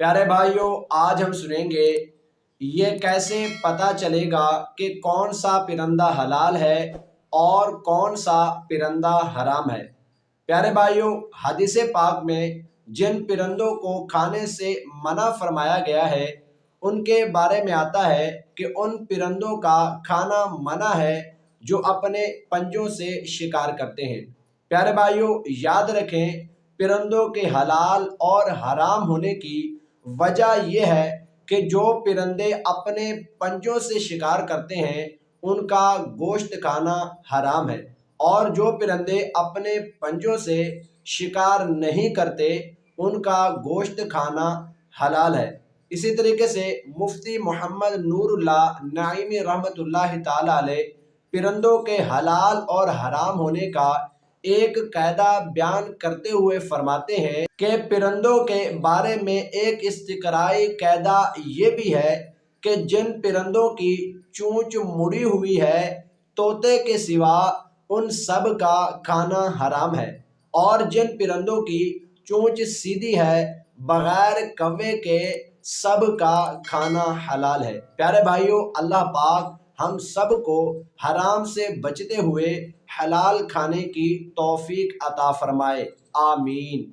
پیارے بھائیوں، آج ہم سنیں گے یہ کیسے پتہ چلے گا کہ کون سا پرندہ حلال ہے اور کون سا پرندہ حرام ہے۔ پیارے بھائیوں، حدیث پاک میں جن پرندوں کو کھانے سے منع فرمایا گیا ہے ان کے بارے میں آتا ہے کہ ان پرندوں کا کھانا منع ہے جو اپنے پنجوں سے شکار کرتے ہیں۔ پیارے بھائیوں، یاد رکھیں پرندوں کے حلال اور حرام ہونے کی وجہ یہ ہے کہ جو پرندے اپنے پنجوں سے شکار کرتے ہیں ان کا گوشت کھانا حرام ہے، اور جو پرندے اپنے پنجوں سے شکار نہیں کرتے ان کا گوشت کھانا حلال ہے۔ اسی طریقے سے مفتی محمد نور اللہ نعیمی رحمۃ اللہ تعالی علیہ پرندوں کے حلال اور حرام ہونے کا ایک قاعدہ بیان کرتے ہوئے فرماتے ہیں کہ پرندوں کے بارے میں ایک استقرائی قاعدہ یہ بھی ہے کہ جن پرندوں کی چونچ مڑی ہوئی ہے طوطے کے سوا ان سب کا کھانا حرام ہے، اور جن پرندوں کی چونچ سیدھی ہے بغیر کوے کے سب کا کھانا حلال ہے۔ پیارے بھائیوں، اللہ پاک ہم سب کو حرام سے بچتے ہوئے حلال کھانے کی توفیق عطا فرمائے، آمین۔